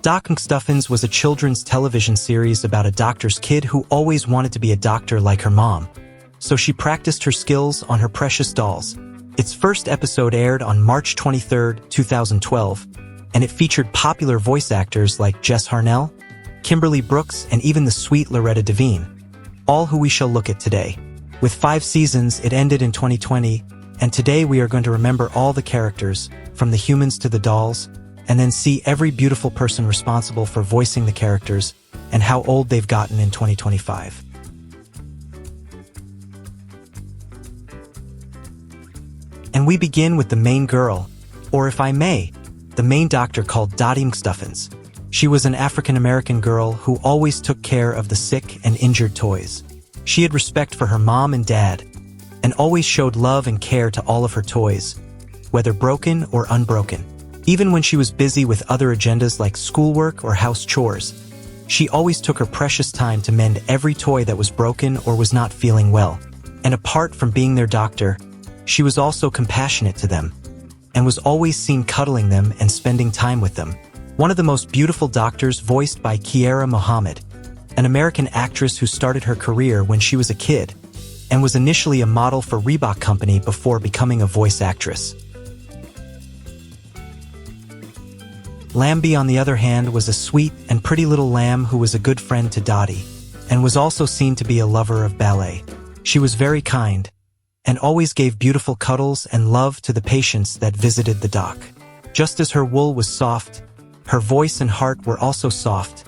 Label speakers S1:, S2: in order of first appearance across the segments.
S1: Doc McStuffins was a children's television series about a doctor's kid who always wanted to be a doctor like her mom. So she practiced her skills on her precious dolls. Its first episode aired on March 23, 2012, and it featured popular voice actors like Jess Harnell, Kimberly Brooks, and even the sweet Loretta Devine, all who we shall look at today. With 5 seasons, it ended in 2020, and today we are going to remember all the characters, from the humans to the dolls, and then see every beautiful person responsible for voicing the characters and how old they've gotten in 2025. And we begin with the main girl, or if I may, the main doctor called Donnie McStuffins. She was an African-American girl who always took care of the sick and injured toys. She had respect for her mom and dad, and always showed love and care to all of her toys, whether broken or unbroken. Even when she was busy with other agendas like schoolwork or house chores, she always took her precious time to mend every toy that was broken or was not feeling well. And apart from being their doctor, she was also compassionate to them, and was always seen cuddling them and spending time with them. One of the most beautiful doctors, voiced by Kiara Muhammad, an American actress who started her career when she was a kid, and was initially a model for Reebok Company before becoming a voice actress. Lambie, on the other hand, was a sweet and pretty little lamb who was a good friend to Dottie, and was also seen to be a lover of ballet. She was very kind, and always gave beautiful cuddles and love to the patients that visited the doc. Just as her wool was soft, her voice and heart were also soft,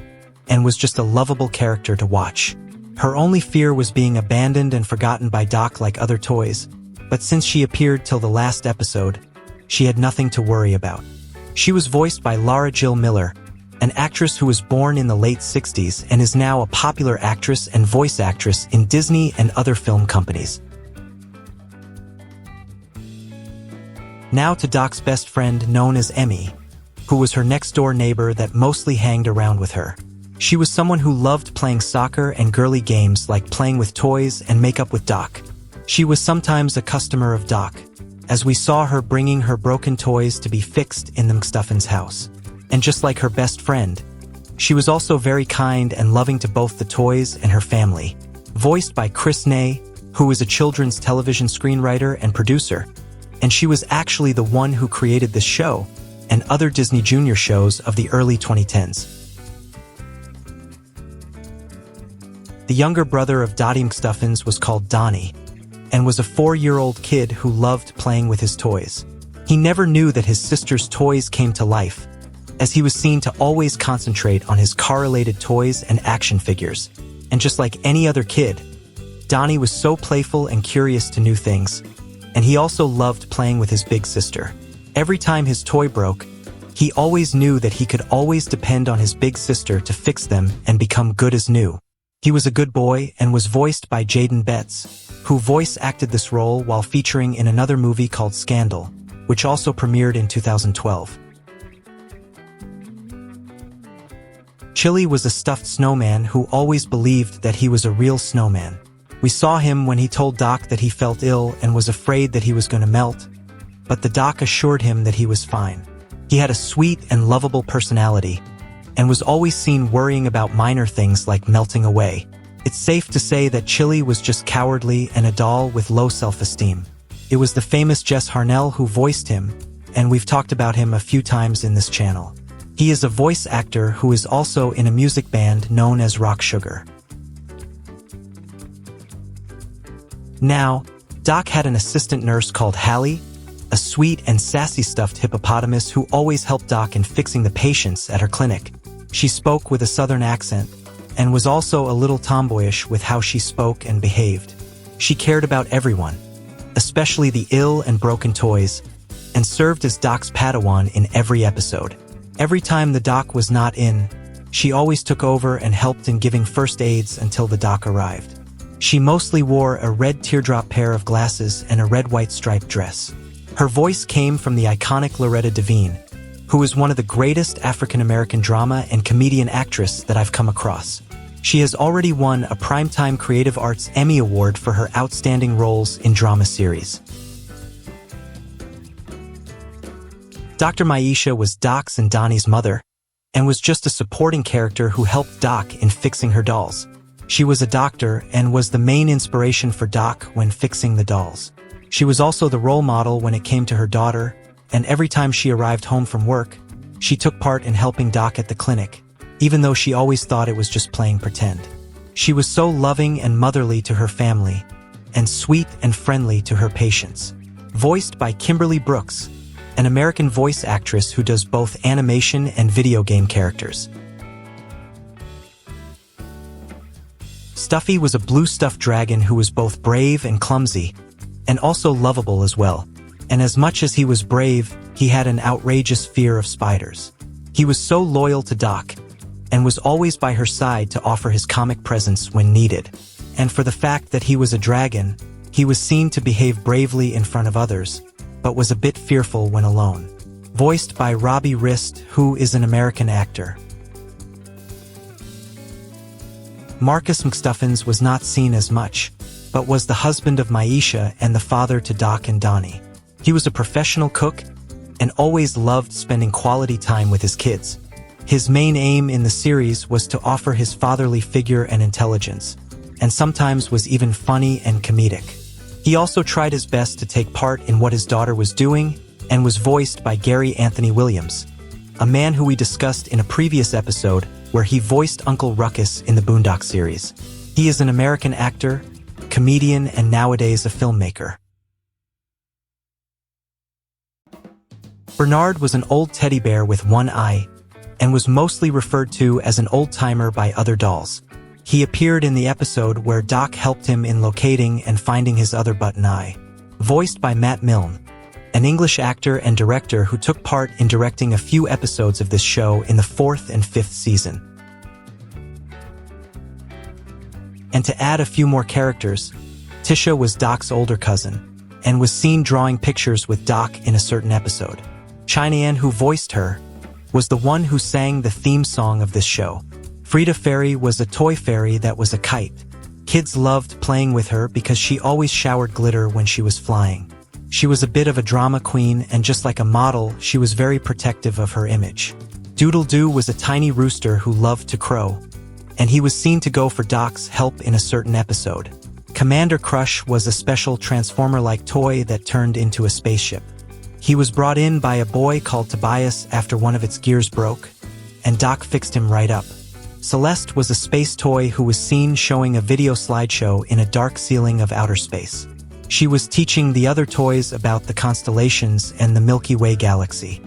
S1: and was just a lovable character to watch. Her only fear was being abandoned and forgotten by Doc like other toys, but since she appeared till the last episode, she had nothing to worry about. She was voiced by Laura Jill Miller, an actress who was born in the late 60s and is now a popular actress and voice actress in Disney and other film companies. Now to Doc's best friend, known as Emmy, who was her next-door neighbor that mostly hanged around with her. She was someone who loved playing soccer and girly games like playing with toys and makeup with Doc. She was sometimes a customer of Doc, as we saw her bringing her broken toys to be fixed in the McStuffins' house. And just like her best friend, she was also very kind and loving to both the toys and her family. Voiced by Chris Ney, who was a children's television screenwriter and producer, and she was actually the one who created this show and other Disney Junior shows of the early 2010s. The younger brother of Donnie McStuffins was called Donnie, and was a 4-year-old kid who loved playing with his toys. He never knew that his sister's toys came to life, as he was seen to always concentrate on his car-related toys and action figures. And just like any other kid, Donnie was so playful and curious to new things, and he also loved playing with his big sister. Every time his toy broke, he always knew that he could always depend on his big sister to fix them and become good as new. He was a good boy and was voiced by Jaden Betts, who voice acted this role while featuring in another movie called Scandal, which also premiered in 2012. Chili was a stuffed snowman who always believed that he was a real snowman. We saw him when he told Doc that he felt ill and was afraid that he was going to melt, but the Doc assured him that he was fine. He had a sweet and lovable personality, and was always seen worrying about minor things like melting away. It's safe to say that Chili was just cowardly and a doll with low self-esteem. It was the famous Jess Harnell who voiced him, and we've talked about him a few times in this channel. He is a voice actor who is also in a music band known as Rock Sugar. Now, Doc had an assistant nurse called Hallie, a sweet and sassy stuffed hippopotamus who always helped Doc in fixing the patients at her clinic. She spoke with a southern accent, and was also a little tomboyish with how she spoke and behaved. She cared about everyone, especially the ill and broken toys, and served as Doc's Padawan in every episode. Every time the Doc was not in, she always took over and helped in giving first aids until the Doc arrived. She mostly wore a red teardrop pair of glasses and a red-white striped dress. Her voice came from the iconic Loretta Devine, who is one of the greatest African-American drama and comedian actress that I've come across. She has already won a Primetime Creative Arts Emmy Award for her outstanding roles in drama series. Dr. Maisha was Doc's and Donnie's mother, and was just a supporting character who helped Doc in fixing her dolls. She was a doctor and was the main inspiration for Doc when fixing the dolls. She was also the role model when it came to her daughter, and every time she arrived home from work, she took part in helping Doc at the clinic, even though she always thought it was just playing pretend. She was so loving and motherly to her family, and sweet and friendly to her patients. Voiced by Kimberly Brooks, an American voice actress who does both animation and video game characters. Stuffy was a blue stuffed dragon who was both brave and clumsy, and also lovable as well. And as much as he was brave, he had an outrageous fear of spiders. He was so loyal to Doc, and was always by her side to offer his comic presence when needed. And for the fact that he was a dragon, he was seen to behave bravely in front of others, but was a bit fearful when alone. Voiced by Robbie Rist, who is an American actor. Marcus McStuffins was not seen as much, but was the husband of Maisha and the father to Doc and Donnie. He was a professional cook and always loved spending quality time with his kids. His main aim in the series was to offer his fatherly figure and intelligence, and sometimes was even funny and comedic. He also tried his best to take part in what his daughter was doing and was voiced by Gary Anthony Williams, a man who we discussed in a previous episode where he voiced Uncle Ruckus in the Boondock series. He is an American actor, comedian, and nowadays a filmmaker. Bernard was an old teddy bear with one eye, and was mostly referred to as an old-timer by other dolls. He appeared in the episode where Doc helped him in locating and finding his other button eye. Voiced by Matt Milne, an English actor and director who took part in directing a few episodes of this show in the 4th and 5th season. And to add a few more characters, Tisha was Doc's older cousin, and was seen drawing pictures with Doc in a certain episode. Cheyenne, who voiced her, was the one who sang the theme song of this show. Frida Fairy was a toy fairy that was a kite. Kids loved playing with her because she always showered glitter when she was flying. She was a bit of a drama queen, and just like a model, she was very protective of her image. Doodle-Doo was a tiny rooster who loved to crow, and he was seen to go for Doc's help in a certain episode. Commander Crush was a special Transformer-like toy that turned into a spaceship. He was brought in by a boy called Tobias after one of its gears broke, and Doc fixed him right up. Celeste was a space toy who was seen showing a video slideshow in a dark ceiling of outer space. She was teaching the other toys about the constellations and the Milky Way galaxy.